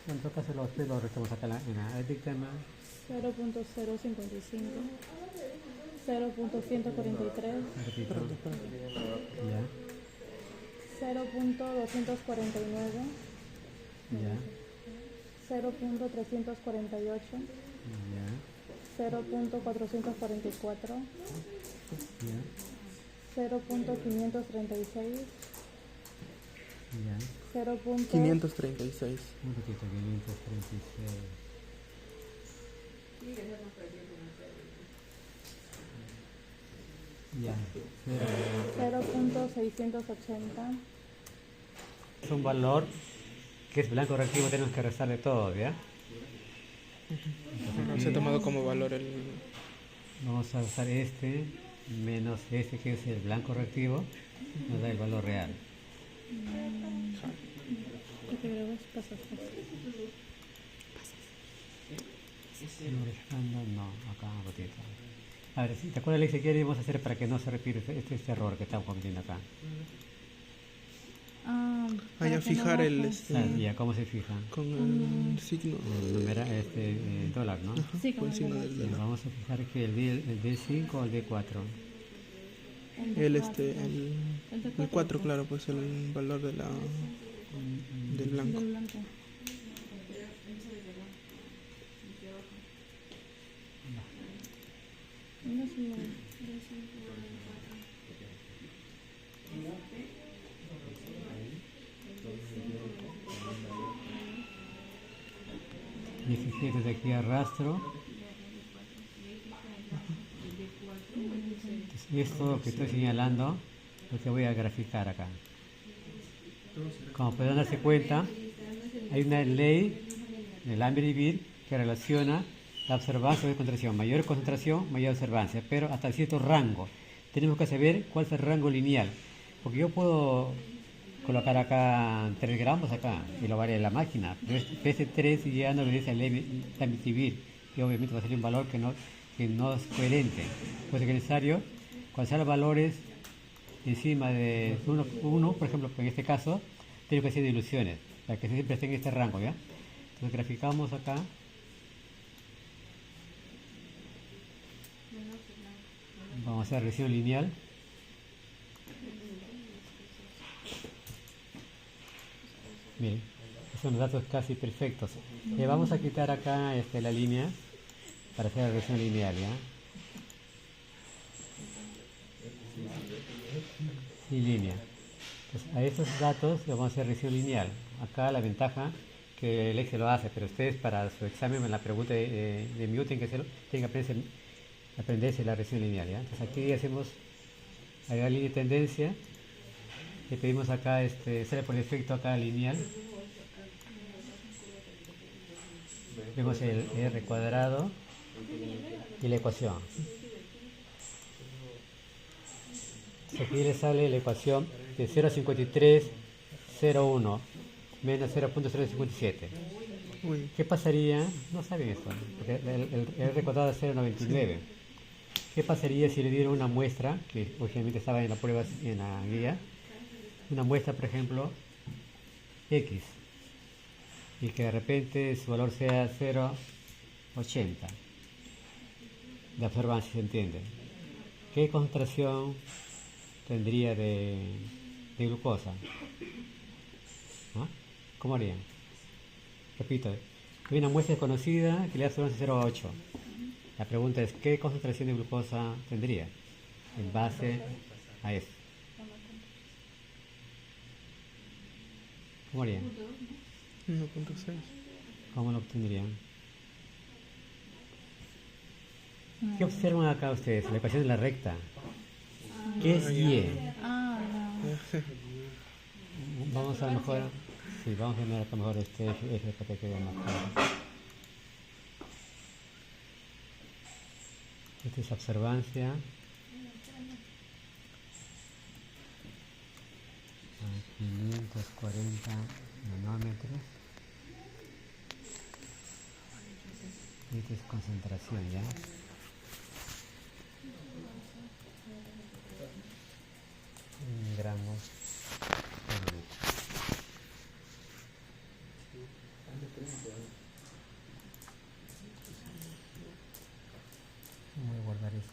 En todo caso, los tres los restamos acá en el dictamen. 0.055, 0.143, Repito. Espérate, espérate. Ya, 0.249, ya, 0.348, ya, 0.444, ya, 0.536, ya. 0. 536. Un poquito, 536. Ya, 0.680, es un valor que es blanco reactivo, tenemos que restarle todo, ¿ya? No se ha tomado como valor el... Vamos a usar este menos este que es el blanco reactivo, nos da el valor real. ¿qué te grabas? Pasas. No, restando, no, acá un ratito. A ver, si te acuerdas, Alexia, qué debemos hacer para que no se repita este error que estamos cometiendo acá. Ya fijar el... Ya, ¿cómo se fija? con el signo... Dólar, ¿no? Ajá, Sí, con el como signo el del Y dólar. vamos a fijar que el D5 o el D4. El 4, claro, pues el valor de la, del blanco. Del blanco. No sé, no. 17 de aquí arrastro. Entonces, esto que estoy señalando lo que voy a graficar acá. Como pueden darse cuenta, hay una ley del Lambert-Vivir que relaciona la observancia de concentración. Mayor concentración, mayor observancia, pero hasta cierto rango. Tenemos que saber cuál es el rango lineal. Porque yo puedo colocar acá 3 gramos acá y lo varía en la máquina. Pero este PS3 ya no obedece al Lambert-Vivir y obviamente va a salir un valor que no es coherente. Pues es necesario, cuando sean los valores encima de 1, por ejemplo, en este caso, tengo que hacer diluciones para que siempre esté en este rango, ¿ya? Entonces graficamos acá. Vamos a hacer regresión lineal. Miren, son los datos casi perfectos. Vamos a quitar acá la línea para hacer la regresión lineal, ¿ya? Sin línea. Entonces, a estos datos le vamos a hacer regresión lineal. Acá la ventaja que el Excel lo hace, pero ustedes para su examen en la pregunta de Newton tienen que aprenderse la regresión lineal, ¿ya? Entonces aquí hacemos agregar línea de tendencia. Le pedimos acá, sale por defecto acá lineal. Vemos el R cuadrado y la ecuación. Entonces aquí le sale la ecuación de 0,5301 menos 0.057. ¿Qué pasaría? No saben esto, porque el R cuadrado es 0,99. ¿Qué pasaría si le dieran una muestra, que originalmente estaba en la prueba, en la guía, una muestra, por ejemplo, X, y que de repente su valor sea 0,80 de observancia, ¿se entiende? ¿Qué concentración tendría de glucosa? ¿Ah? ¿Cómo harían? Repito, hay una muestra desconocida que le da observancia 0,8. La pregunta es, ¿qué concentración de glucosa tendría en base a eso? ¿Cómo harían? 1.6. ¿Cómo lo obtendrían? ¿Qué observan acá ustedes? La ecuación de la recta. ¿Qué es Y? Vamos a mejor. Sí, vamos a ver acá mejor este eje para que quede más claro. Esta es observancia. 540 nanómetros. Esta es concentración, ¿ya? En gramos por litro. Voy a guardar eso.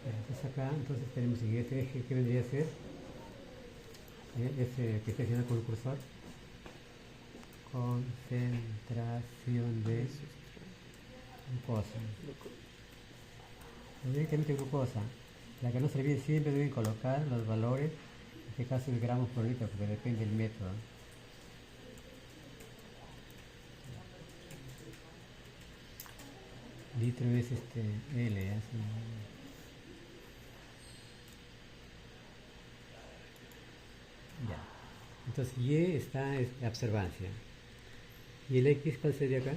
Entonces acá tenemos en este eje, ¿qué vendría a ser? Ese que está haciendo con el cursor. Concentración de glucosa. Directamente glucosa. La que no se olvide, siempre deben colocar los valores, en este caso de gramos por litro, porque depende del método. Litro es L, así. Ya. Entonces Y está en observancia. ¿Y el X cuál sería acá?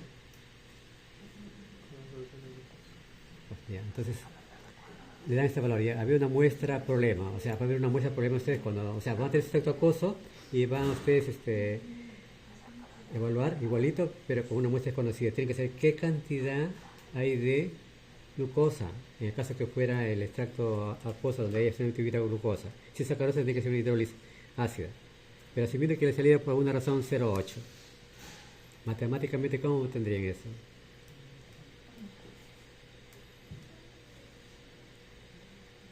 Ya, entonces le dan este valor. Ya había una muestra problema. O sea, va a haber una muestra problema ustedes cuando. O sea, van a tener efecto acoso y van a ustedes evaluar igualito, pero con una muestra desconocida. Tienen que saber qué cantidad hay de glucosa. En el caso que fuera el extracto acuoso donde haya no tuviera glucosa. Si esa sacarosa tiene que ser una hidrólisis ácida. Pero asumiendo que le saliera por alguna razón 0,8. Matemáticamente, ¿cómo obtendrían eso?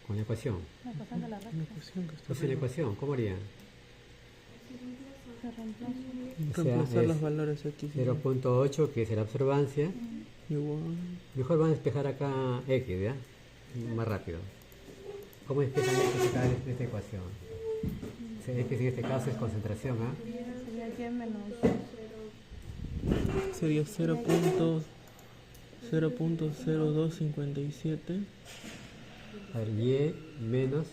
Con la ecuación. La ecuación de la recta. Entonces, la ecuación, ¿cómo harían? Se reemplaza. O sea, Reemplazar es los valores aquí. 0.8, que es la observancia. Igual. Mejor van a despejar acá X, ¿ya? Más rápido. ¿Cómo despejan X acá de esta ecuación? O sea, X en este caso es concentración, ¿ah? Sería Y menos. Sería 0.0257. A ver, Y menos.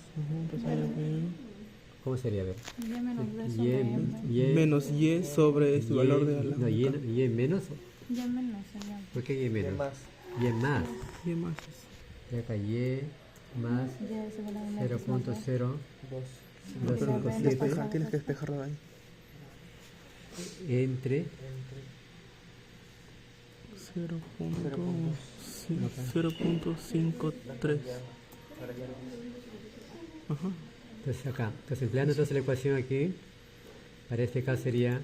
Pues sería bien. ¿Cómo sería? A ver. Y menos B Y, sobre M. Menos Y sobre este valor de la. No, y menos. Y menos sería. ¿Por qué Y menos? Y más. Y más. Y más. Y acá Y más Y se van a unir 0.0257 Tienes que despejarlo ahí. entre 0.53. Ajá. entonces acá. Entonces empleando entonces la ecuación aquí, para este caso sería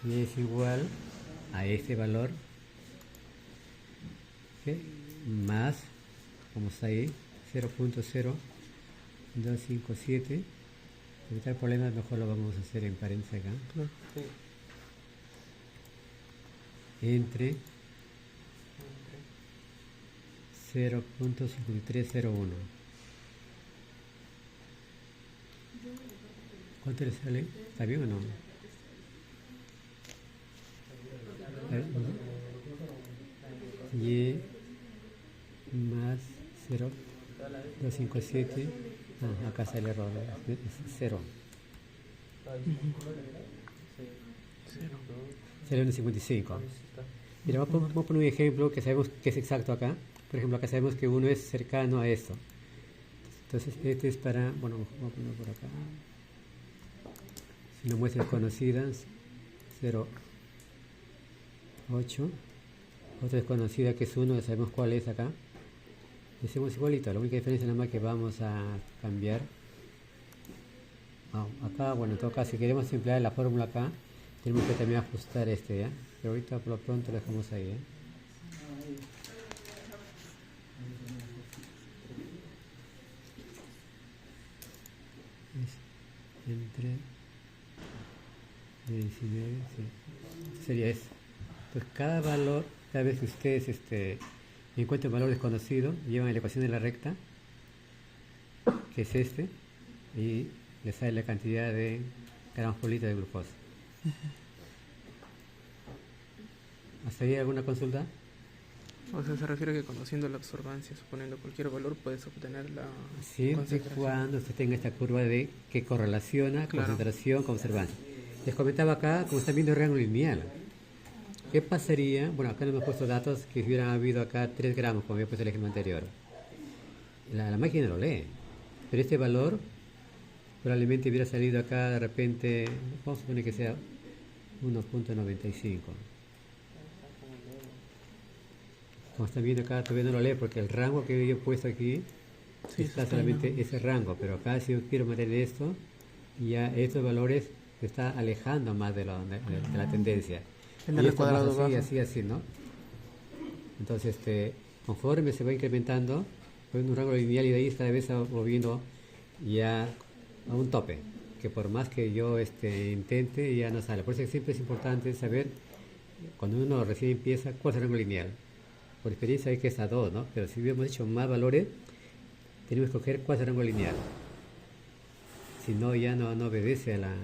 Y es igual a este valor, ¿ok? Más, como está ahí, 0.0257. Para evitar problemas mejor lo vamos a hacer en paréntesis acá. Claro. Sí. Entre 0.5301. ¿Cuánto le sale? ¿Está bien o no? Y más 0.257. Ah, acá sale el error, es 0. Sale 1.55. Mira, vamos a poner un ejemplo que sabemos que es exacto acá. Por ejemplo, acá sabemos que uno es cercano a esto. Entonces, este es para, bueno, vamos a ponerlo por acá. Si una muestra desconocida, 0.8. Otra desconocida que es 1, ya sabemos cuál es acá. Hacemos igualito, la única diferencia nada más que vamos a cambiar. Acá, bueno, en todo caso, si queremos emplear la fórmula acá, tenemos que también ajustar este, ¿ya? Pero ahorita por lo pronto lo dejamos ahí, ¿eh? Es entre 19, sí. Sería eso. Entonces cada valor, cada vez que ustedes encuentren un valor desconocido, llevan la ecuación de la recta, que es este, y les sale la cantidad de gramos por litro de glucosa. ¿Hasta ahí alguna consulta? O sea, se refiere a que conociendo la absorbancia, suponiendo cualquier valor, puedes obtener la Siempre concentración. cuando usted tenga esta curva de que correlaciona Claro. concentración con observancia. Les comentaba acá, como están viendo, el rango lineal. ¿Qué pasaría? Bueno, acá no hemos puesto datos que hubieran habido acá 3 gramos, como había puesto el ejemplo anterior. La máquina lo lee, pero este valor probablemente hubiera salido acá de repente, vamos a suponer que sea 1.95. Como están viendo acá, todavía no lo lee porque el rango que yo he puesto aquí está solamente ese rango, pero acá si yo quiero meter esto, ya estos valores se está alejando más de la tendencia. En Y el esto cuadrado más bajo. así, ¿no? Entonces, conforme se va incrementando, pues un rango lineal y de ahí cada vez va volviendo ya a un tope, que por más que yo intente, ya no sale. Por eso siempre es importante saber, cuando uno recién empieza, cuál es el rango lineal. Por experiencia hay que es a 2, ¿no? Pero si hubiéramos hecho más valores, tenemos que escoger cuál es el rango lineal. Si no, ya no obedece a la 2,5.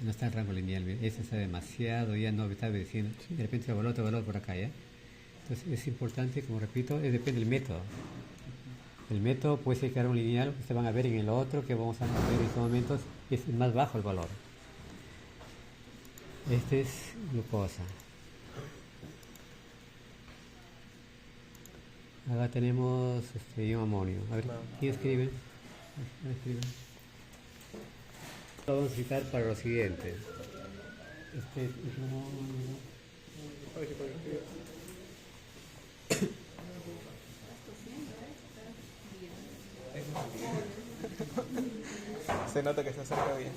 No está en rango lineal, ese está demasiado, ya no está obedeciendo. De repente otro valor por acá, ¿ya? Entonces es importante, como repito, depende del método. El método puede ser que era un lineal, ustedes van a ver en el otro que vamos a ver en estos momentos, es más bajo el valor. Este es glucosa. Acá tenemos ion amonio. A ver, ¿quién escribe? ¿Quién escribe? Lo vamos a citar para lo siguiente. Se nota que se acerca bien.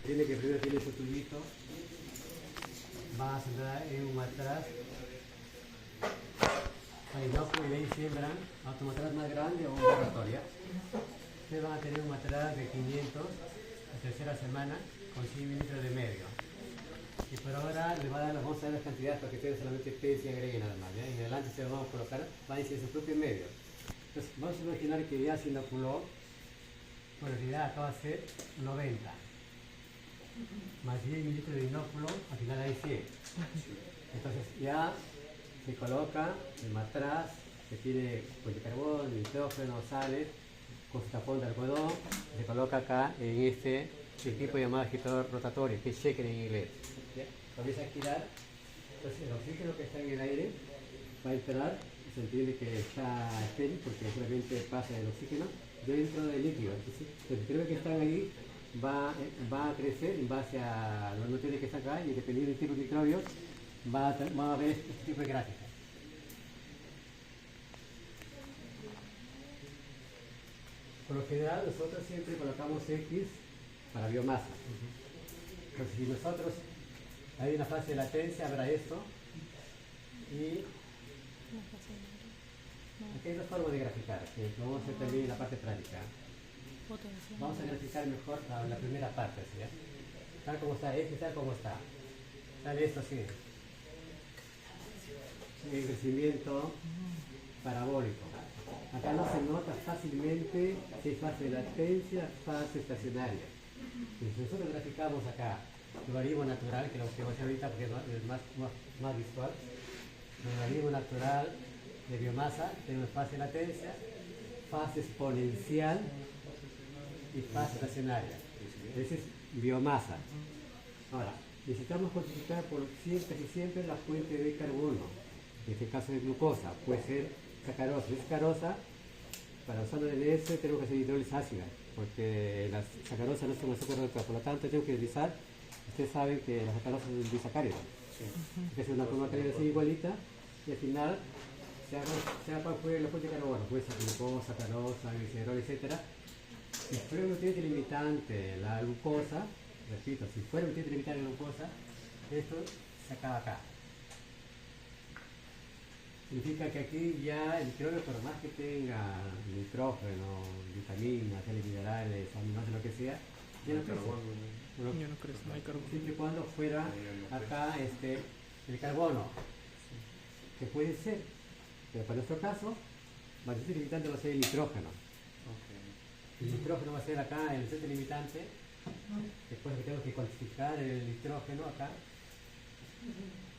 Tiene que primero tiene su tubito, va a centrar en un matraz, hay inocuo y de ahí siembran a otro matraz más grande o un laboratorio. Ustedes van a tener un matraz de 500 la tercera semana con 100 mililitros de medio. Y por ahora les vamos a dar las cantidades para que ustedes solamente pesen y agreguen nada más. ¿Ya? Y en adelante se lo vamos a colocar, van a decir su propio medio. Entonces vamos a imaginar que ya se inoculó, por realidad acá va a ser 90. Más 10 mililitros de inóculo, al final hay 100. Entonces ya se coloca el matraz, que tiene policarbón, nitrógeno, sales, con su tapón de algodón, se coloca acá en este equipo llamado agitador rotatorio, que es shaker en inglés. ¿Ya? Comienza a girar, entonces el oxígeno que está en el aire va a entrar, se entiende que está estéril porque solamente pasa el oxígeno dentro del líquido. Entonces el microbios que están ahí va a crecer en base a los nutrientes que están acá y dependiendo del tipo de microbios va a ver este tipo de gráfica. Por lo general nosotros siempre colocamos X para biomasa. Entonces si nosotros hay una fase de latencia, habrá esto y aquí hay dos formas de graficar, que lo vamos a hacer también en la parte práctica. Vamos a graficar mejor la primera parte, ¿sí? Tal como está, tal como está. Sale esto así. El crecimiento parabólico. Acá no se nota fácilmente si hay fase de latencia, fase estacionaria. Si nosotros graficamos acá el logaritmo natural, que lo que voy a hacer ahorita porque es más visual, el logaritmo natural de biomasa, tenemos fase de latencia, fase exponencial y fase estacionaria. Esa es biomasa. Ahora, necesitamos cuantificar por casi siempre la fuente de carbono. En este caso de glucosa, puede ser sacarosa. Si es sacarosa, para usar el NS tenemos que hacer hidrólisis ácida, porque las sacarosas no son azúcar neutral, por lo tanto tenemos que utilizar, ustedes saben que las sacarosas son disacáridos. Que es una forma de así igualita y al final sea cual fue la fuente de carbono, puede ser glucosa, sacarosa, glicerol, etc. Si fuera un nutriente limitante la glucosa, repito, si fuera un nutriente limitante la glucosa, esto se acaba acá. Significa que aquí ya el microbio, por más que tenga nitrógeno, vitaminas, sales minerales, aminoácidos, lo que sea, ya no crece. Ya no crece, no hay carbono. Siempre y cuando fuera acá el carbono, que puede ser, pero para nuestro caso, el nutriente limitante va a ser el nitrógeno. El nitrógeno va a ser acá el nutriente limitante. Después que tenemos que cuantificar el nitrógeno acá,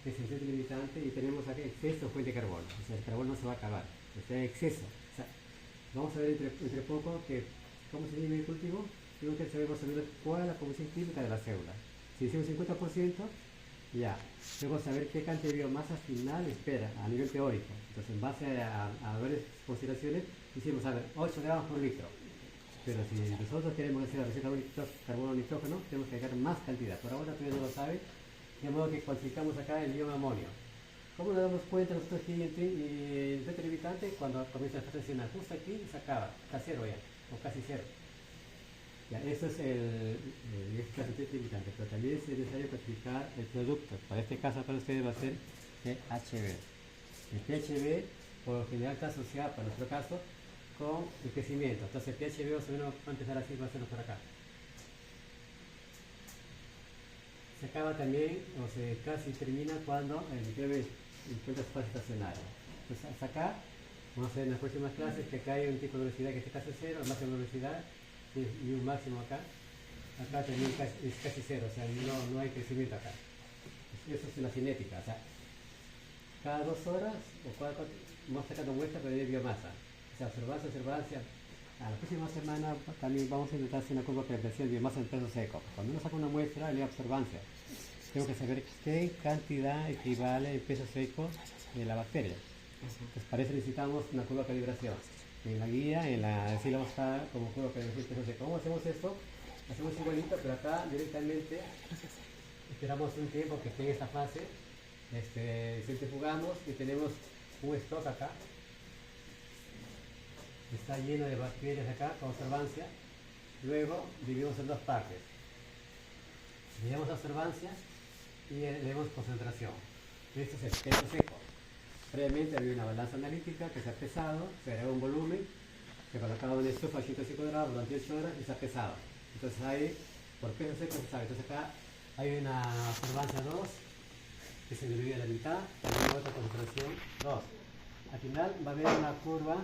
que es el centro limitante, y tenemos aquí exceso de fuente de carbono. O sea, el carbono no se va a acabar, está en exceso. O sea, vamos a ver entre poco que cómo se divide el cultivo. Tengo que saber más o menos cuál es la composición química de la célula. Si decimos 50%, ya. Luego saber qué cantidad de biomasa final espera a nivel teórico. Entonces, en base a varias consideraciones, decimos, a ver, 8 gramos por litro. Pero si nosotros queremos hacer la receta de carbono-nitrógeno, tenemos que agregar más cantidad. Por ahora todavía no lo sabe, de modo que cuantificamos acá el ion amonio. ¿Cómo nos damos cuenta nosotros aquí en el centro limitante? Cuando comienza la fase tensional, justo aquí se acaba, está cero ya, o casi cero. Ya, eso es el centro limitante, pero también es necesario cuantificar el producto. Para este caso, para ustedes va a ser pHb. El pHb, por lo general, está asociado, para nuestro caso, con el crecimiento. Entonces, el pHb más o menos va a empezar así, va a ser por acá. Se acaba también, o se casi termina cuando el microbio encuentra su fase estacionaria. Entonces, hasta acá, vamos a ver en las próximas clases que acá hay un tipo de velocidad que es casi cero, el máximo de velocidad, y un máximo acá. Acá también es casi cero, o sea, no hay crecimiento acá. Eso es la cinética, o sea, cada 2 horas o vamos sacando muestras para ver biomasa. O sea, observancia. A la próxima semana también vamos a intentar hacer una curva de presión de biomasa en peso seco. Cuando uno saca una muestra, le da observancia. Tengo que saber qué cantidad equivale el peso seco de la bacteria. Entonces, para eso necesitamos una curva de calibración. En la guía, sí la vamos a dar como curva de calibración de peso seco. ¿Cómo hacemos esto? Hacemos igualito, pero acá directamente esperamos un tiempo que esté en esta fase. Centrifugamos y tenemos un stock acá. Está lleno de bacterias acá, con observancia. Luego dividimos en dos partes. Dividimos observancia y le damos concentración. Esto es el peso seco. Previamente había una balanza analítica que se ha pesado, se agregó un volumen, se colocaba en estufa a 105 grados durante 8 horas y se ha pesado. Entonces ahí, por peso seco se sabe. Entonces acá hay una observancia 2 que se divide a la mitad, también otra concentración 2. Al final va a haber una curva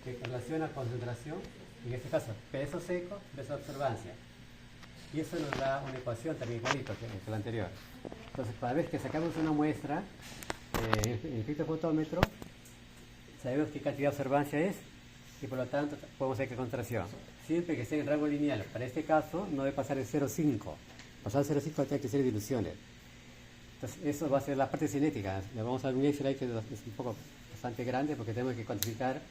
que relaciona concentración, en este caso peso seco, peso observancia. Y eso nos da una ecuación también igualito que la anterior. Entonces, cada vez que sacamos una muestra, el espectrofotómetro, sabemos qué cantidad de observancia es y por lo tanto podemos hacer qué concentración. Siempre que esté en rango lineal, para este caso no debe pasar el 0,5. Pasar el 0,5 tiene que ser diluciones. Entonces, eso va a ser la parte cinética. Le vamos a dar un Excel ahí que es un poco bastante grande porque tenemos que cuantificar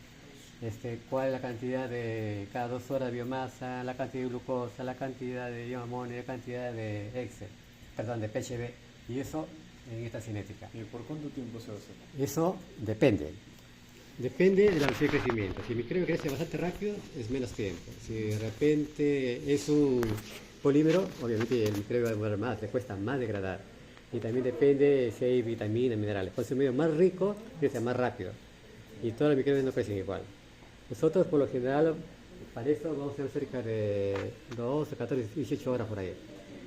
cuál es la cantidad de cada 2 horas de biomasa, la cantidad de glucosa, la cantidad de ion amonio, la cantidad de de pHb, y eso en esta cinética. ¿Y por cuánto tiempo se va a hacer? Eso depende. Depende de la velocidad de crecimiento. Si el microbio crece bastante rápido, es menos tiempo. Si de repente es un polímero, obviamente el microbio va a demorar más, le cuesta más degradar. Y también depende si hay vitaminas, minerales. Cuando es un medio más rico, crece más rápido. Y todos los microbios no crecen igual. Nosotros, por lo general, para esto vamos a hacer cerca de 12, 14, 18 horas por ahí.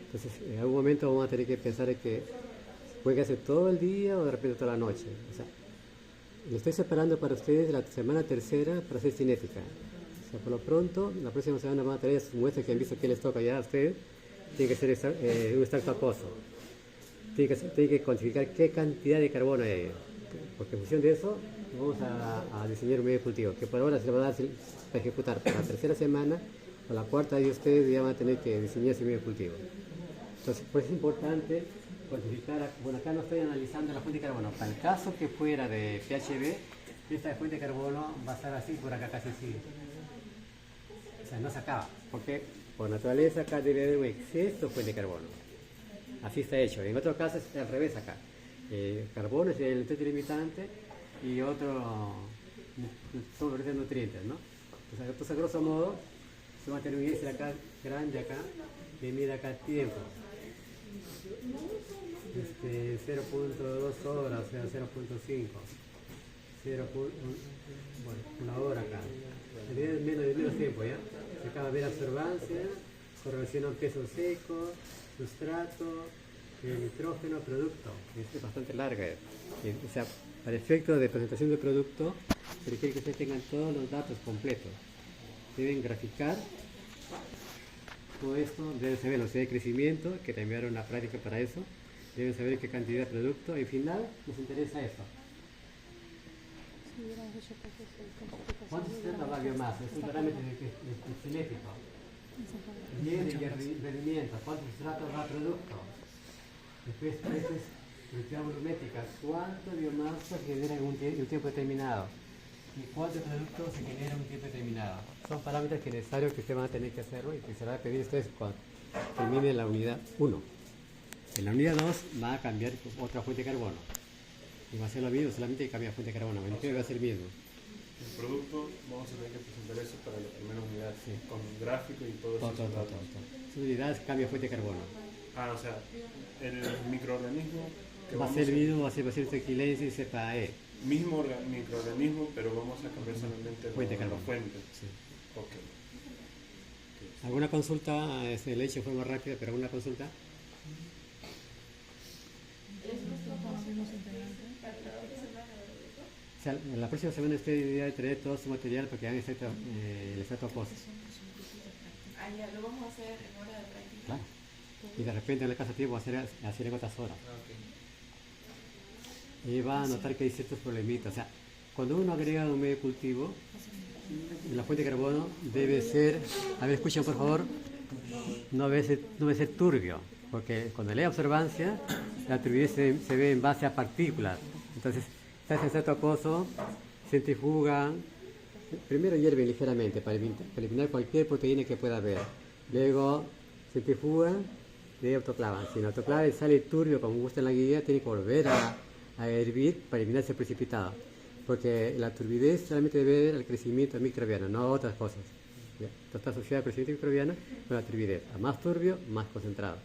Entonces, en algún momento vamos a tener que pensar en que puede hacer todo el día o de repente toda la noche. O sea, lo estoy separando para ustedes la semana tercera para hacer cinética. O sea, por lo pronto, la próxima semana van a traer su muestra que han visto que les toca ya a ustedes. Tiene que ser un extracto acuoso. Tiene que cuantificar qué cantidad de carbono hay. Porque en función de eso, vamos a diseñar un medio de cultivo, que por ahora se va a dar para ejecutar para la tercera semana, o la cuarta de ustedes ya van a tener que diseñar ese medio de cultivo. Entonces, pues es importante cuantificar, bueno, acá no estoy analizando la fuente de carbono, para el caso que fuera de pHb, esta fuente de carbono va a estar así, por acá casi así. O sea, no se acaba, porque por naturaleza acá debe haber un exceso de fuente de carbono. Así está hecho. En otro caso es al revés acá. Carbono es el nutriente limitante y otro son los nutrientes, ¿no? Entonces, a grosso modo, se va a tener un índice acá grande acá, que mide acá tiempo. 0.2 horas, o sea, 0.5. Bueno, una hora acá. Menos tiempo, ¿ya? Acá va a haber observancia, correlación a peso seco, sustrato, nitrógeno, producto. Es bastante larga. O sea, para efectos de presentación del producto, se requiere que ustedes tengan todos los datos completos. Deben graficar todo esto, debe ser velocidad de crecimiento, que también era una práctica para eso. deben saber qué cantidad de producto. Y al final nos interesa eso. Si hubiéramos hecho cosas de ¿Cuánto se trata la biomasa? Es un parámetro cinético. Bien de rendimiento. ¿Cuánto se trata el producto? Después, productividad volumétrica. ¿Cuánto biomasa se genera en un tiempo determinado? ¿Y cuántos productos se generan en un tiempo determinado? Son parámetros que es necesario que ustedes van a tener que hacerlo y que se va a pedir a ustedes cuando termine la unidad 1. En la unidad 2 va a cambiar otra fuente de carbono. Y va a ser lo mismo, solamente que cambia fuente de carbono. El va a ser el mismo. El producto, vamos a tener que presentar eso para la primera unidad, Sí. con gráfico y todo eso. Su unidad cambia fuente de carbono. Ah, o sea, el microorganismo que Va a vamos ser el mismo, va a ser equilensis y CPAE. mismo microorganismo, pero vamos a cambiar solamente Fuente de la carbono. fuente. Sí. Ok. ¿Alguna consulta? Le he hecho de forma rápida, pero ¿alguna consulta? O sea, en la próxima semana usted debería traer todo su material porque hagan el extracto acoso. Ah, ya, lo vamos a hacer en hora de práctica. Claro. Y de repente en la casa tiempo va a hacer en otras horas. Y va a notar que hay ciertos problemitas. O sea, cuando uno agrega un medio de cultivo, la fuente de carbono debe ser, a ver, escuchen por favor, no debe ser turbio, porque cuando lee observancia, la turbidez se ve en base a partículas. Entonces, se hace extracto acuoso, centrifugan, primero hierven ligeramente para eliminar cualquier proteína que pueda haber. Luego centrifugan y autoclavan. Si en autoclave sale turbio como gusta en la guía, tiene que volver a hervir para eliminar ese precipitado. Porque la turbidez solamente debe ver al crecimiento microbiano, no a otras cosas. ¿Ya? Esto está asociado al crecimiento microbiano con la turbidez. A más turbio, más concentrado.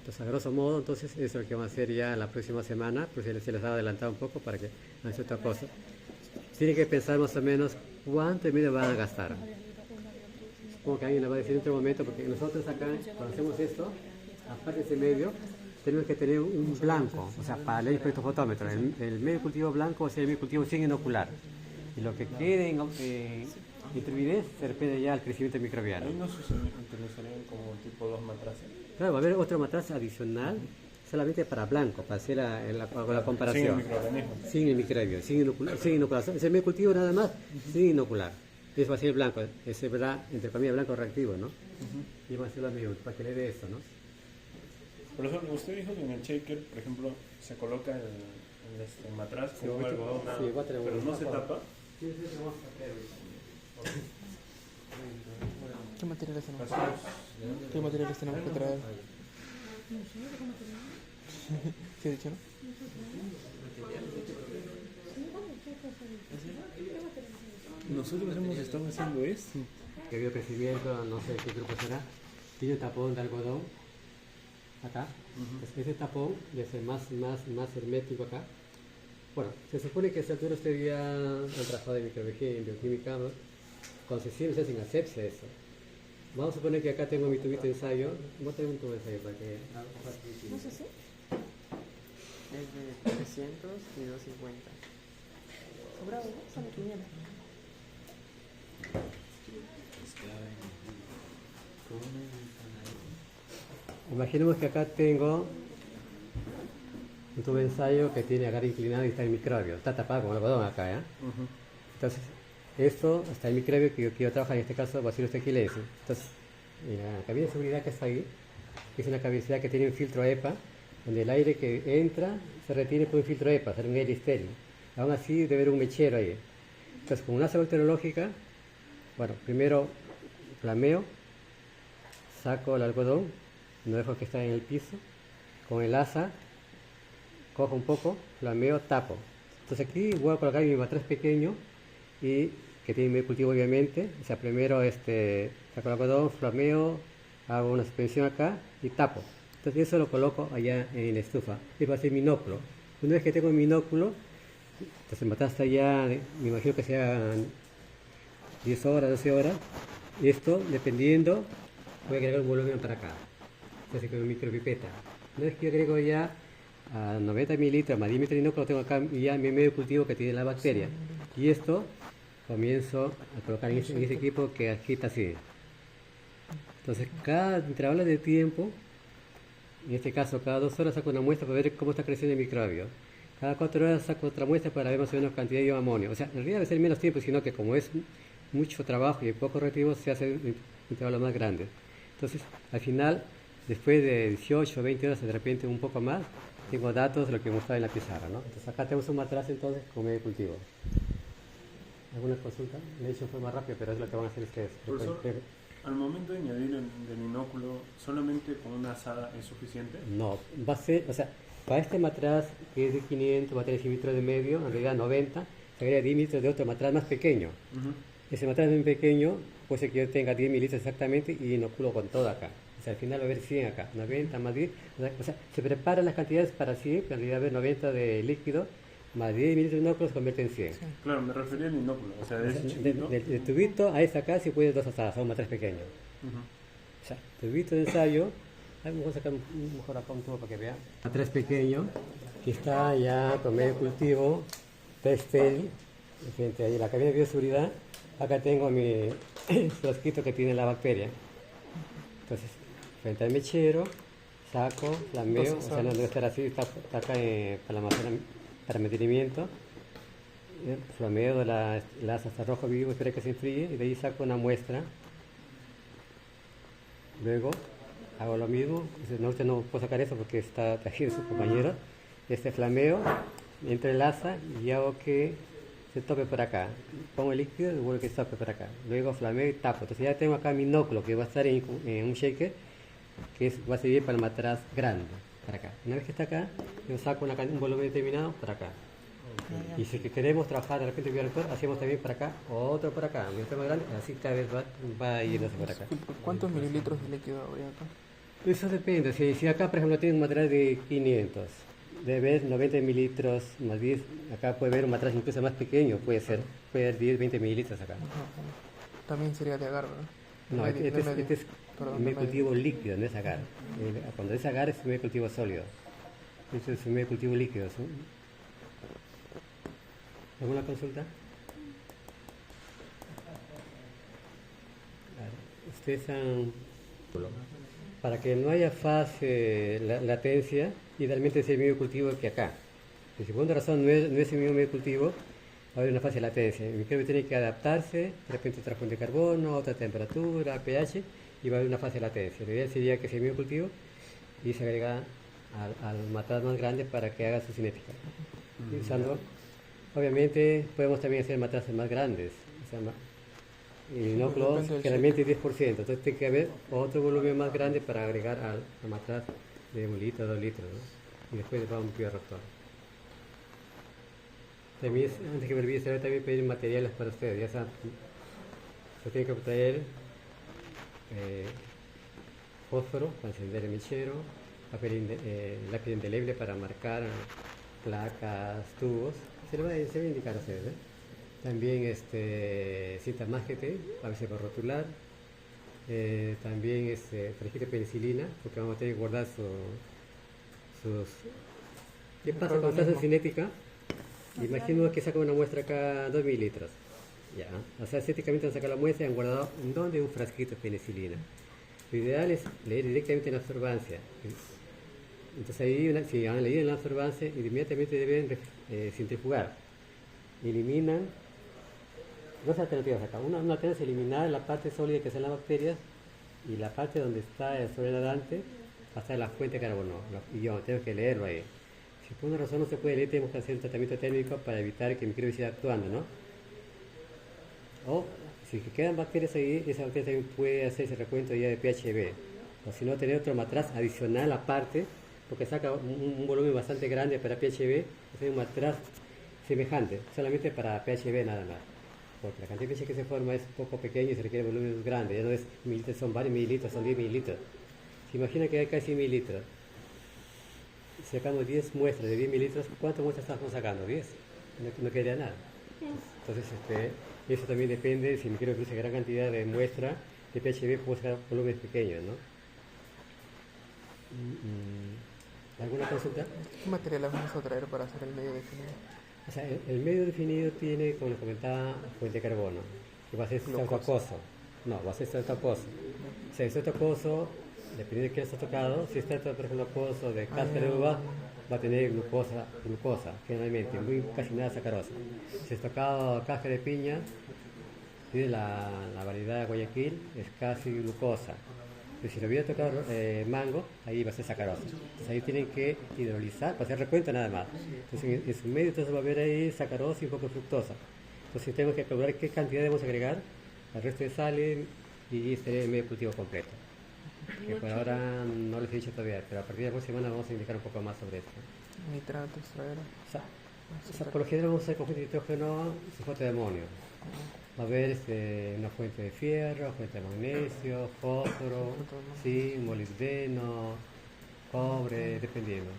Entonces, a grosso modo, entonces, eso es lo que vamos a hacer ya la próxima semana, pues se les ha adelantado un poco para que no hagan otra cosa. Tienen que pensar más o menos cuánto de medio van a gastar. Supongo que alguien le va a decir en otro momento, porque nosotros acá, cuando hacemos esto, aparte de ese medio, tenemos que tener un blanco, o sea, para el espectrofotómetro. El medio cultivo blanco va a ser el medio cultivo sin inocular. Y lo que quede en turbidez se depende ya al crecimiento microbiano. Ahí no se utilizarían como tipo 2 matraces. Claro, va a haber otro matraz adicional solamente para blanco, para hacer la comparación. Sin el microorganismo. Sin el microbio, sin inoculación. Es el medio cultivo nada más, sin inocular. Ese va a ser el blanco, ese verdad, entre comillas, blanco reactivo, ¿no? Y va a ser lo mismo, para que le dé eso, ¿no? Por ejemplo, usted dijo que en el shaker, por ejemplo, se coloca el matraz Sí, con un voy a- algodón, sí, voy a tener pero no una se forma. tapa. ¿Qué materiales tenemos? Hacemos, ¿Qué materiales tenemos que traer? ¿Qué he dicho, no? nosotros hemos estado haciendo esto. Que vio crecimiento, no sé qué grupo será. Tiene un tapón de algodón acá. Entonces, ese tapón debe ser más hermético acá. Bueno, se supone que a esa altura usted ya han trabajado en microbiología y en bioquímica, ¿no? Cuando se sirve se hacen asepsia eso. Vamos a suponer que acá tengo mi tubito de ensayo. Voy a tener un tubo de ensayo para que... No sé si. Es de 300 y 250. Sobrado, ¿no? Son 500. Imaginemos que acá tengo un tubo de ensayo que tiene agarre inclinado y está el microbio. Está tapado con algodón acá, ¿eh? Entonces, esto está el microbio que yo quiero trabajar, en este caso Bacillus tequilensis. Entonces, la cabina de seguridad que está ahí es una cavidad que tiene un filtro EPA, donde el aire que entra se retiene por un filtro EPA, será un aire estéril. Aún así debe haber un mechero ahí. Entonces, con una asa bacteriológica, bueno, primero flameo, saco el algodón, no dejo que esté en el piso, con el asa cojo un poco, flameo, tapo. Entonces aquí voy a colocar mi matraz pequeño y que tiene medio cultivo obviamente. O sea, primero saco el algodón, flameo, hago una suspensión acá y tapo. Entonces eso lo coloco allá en la estufa. Y va a ser minóculo. Una vez que tengo el minóculo, entonces el matraz está allá, me imagino que sea 10 horas, 12 horas. Y esto, dependiendo, voy a agregar un volumen para acá. Entonces con mi micropipeta. Una vez que yo agrego ya a 90 mililitros más 10 mililitros de inóculo, tengo acá ya mi medio cultivo que tiene la bacteria. Y esto comienzo a colocar en ese equipo que agita así. Entonces cada intervalo de tiempo En este caso, cada 2 horas saco una muestra para ver cómo está creciendo el microbio. Cada 4 horas saco otra muestra para ver más o menos cantidad de amonio. O sea, en realidad debe ser menos tiempo, sino que como es mucho trabajo y poco reactivo, se hace intervalos más grandes. Entonces, al final, después de 18 o 20 horas, de repente un poco más, tengo datos de lo que mostraba en la pizarra, ¿no? Entonces acá tenemos un matraz entonces con medio cultivo. ¿Alguna consulta? Le he dicho en forma rápida, pero es lo que van a hacer ustedes. Profesor, al momento de añadir el inóculo, ¿solamente con una asada es suficiente? No, va a ser, o sea, para este matraz que es de 500, va a tener 100 mililitros de medio, en realidad 90, se agrega 10 mililitros de otro matraz más pequeño. Ujú. Ese matraz muy pequeño, puede ser que yo tenga 10 mililitros exactamente y inoculo con todo acá. O sea, al final va a haber 100 acá, 90 más 10. O sea, se preparan las cantidades para 100, pero en realidad va a haber 90 de líquido, más 10 mililitros de inóculo se convierte en 100. Claro, me refería al inóculo, o sea, de O ese sea, chiquito. del tubito a esta acá, si puedes 2 asadas, a un matraz pequeño. Ujú. O sea, tubito de ensayo, vamos a sacar mejor acá un tubo para que vean. Matraz pequeño, que está ya con medio cultivo, textil, frente a la cabina de bioseguridad. Acá tengo mi frasquito que tiene la bacteria. Entonces, frente al mechero, saco, flameo, o sea, no debe estar así, está acá para mantenimiento. Flameo la hasta rojo vivo, espero que se enfríe y de ahí saco una muestra. Luego hago lo mismo, no, usted no puedo sacar eso porque está trajido su compañero. Este flameo, entrelaza y hago que se tope por acá. Pongo el líquido y vuelvo que se tope por acá. Luego flameo y tapo. Entonces ya tengo acá mi inóculo que va a estar en un shaker que va a servir para el matraz grande, para acá. Una vez que está acá, yo saco un volumen determinado para acá. Y si que queremos trabajar de repente bioreactor, hacemos también para acá, otro por acá, un más grande, así cada vez va yéndose por acá. ¿Cuántos mililitros de líquido habría acá? Eso depende, si acá por ejemplo tiene un matraz de 500, debe haber 90 mililitros más 10, acá puede haber un matraz incluso más pequeño, puede haber 10, 20 mililitros acá. También sería de agar, ¿verdad? No, este es Perdón, un medio cultivo líquido, no es agar. Cuando es agar es un medio cultivo sólido. Este es un medio cultivo líquido. ¿Sí? ¿Alguna consulta? Ustedes han... Para que no haya fase latencia, idealmente es el medio cultivo que acá. Y si por una razón no es el mismo medio cultivo, va a haber una fase de latencia. El microbio tiene que adaptarse, de repente otra fuente de carbono, otra temperatura, pH, y va a haber una fase de latencia. La idea sería que sea el medio cultivo y se agrega al matraz más grande para que haga su cinética. Y usando, obviamente podemos también hacer matrazes más grandes, o sea, inóculos generalmente 10%, entonces tiene que haber otro volumen más grande para agregar al matraz de 1 litro, 2 litros, ¿no? Y después va a un bioreactor. También, antes que me olvide, también pedir materiales para ustedes, ya saben, se tiene que obtener fósforo para encender el mechero, lápiz indeleble para marcar placas, tubos, se va a indicar a ustedes, También cinta mágete, a veces para rotular, también frasquito de penicilina, porque vamos a tener que guardar sus... ¿Qué pasa cuando estás en cinética? Imagino que sacan una muestra acá 2 mililitros. Ya. O sea, cinéticamente han sacado la muestra y han guardado en donde un frasquito de penicilina. Lo ideal es leer directamente en la absorbancia. Entonces ahí, si han leído en la absorbancia, inmediatamente deben centrifugar. Eliminan dos alternativas acá. Una alternativa es eliminar la parte sólida que son las bacterias y la parte donde está el sobrenadante hasta la fuente de carbono. Y yo tengo que leerlo ahí. Si por una razón no se puede leer, tenemos que hacer un tratamiento térmico para evitar que el microbio siga actuando, ¿no? O si quedan bacterias ahí, esa bacteria también puede hacerse recuento ya de pHb. O si no, tener otro matraz adicional aparte, porque saca un volumen bastante grande para pHb, es un matraz semejante, solamente para pHb nada más. Porque la cantidad de pH que se forma es un poco pequeña y se requiere volúmenes grandes, ya no es mililitros, son varios mililitros, son 10 mililitros. Se imagina que hay casi mililitros. Si sacamos 10 muestras de 10 mililitros, ¿cuántas muestras estamos sacando? 10. No quedaría nada. Entonces, eso también depende, si me quiero producir gran cantidad de muestra de pHb, puedo sacar volúmenes pequeños, ¿no? ¿Alguna consulta? ¿Qué materiales vamos a traer para hacer el medio definido? O sea, el medio definido tiene, como les comentaba, fuente de carbono, que va a ser acuoso. No, va a ser acuoso. O sea, el acuoso dependiendo de qué está tocado, si está por ejemplo pozo de cáscara de uva, va a tener glucosa, generalmente, casi nada sacarosa. Si es tocado cáscara de piña, tiene la variedad de Guayaquil, es casi glucosa. Pero si lo hubiera tocado mango, ahí va a ser sacarosa. Entonces ahí tienen que hidrolizar para hacer recuento nada más. Entonces en su medio entonces va a haber ahí sacarosa y un poco de fructosa. Entonces tenemos que calcular qué cantidad debemos agregar al resto de sal y sería el medio cultivo completo. Que por ahora no les he dicho todavía, pero a partir de la próxima semana vamos a indicar un poco más sobre esto. Nitrato, extraer. O sea, por lo general vamos a hacer conjunto de nitrógeno y sulfato de amonio. Va a haber una fuente de fierro, fuente de magnesio, fósforo, zinc, molibdeno, cobre, dependiendo.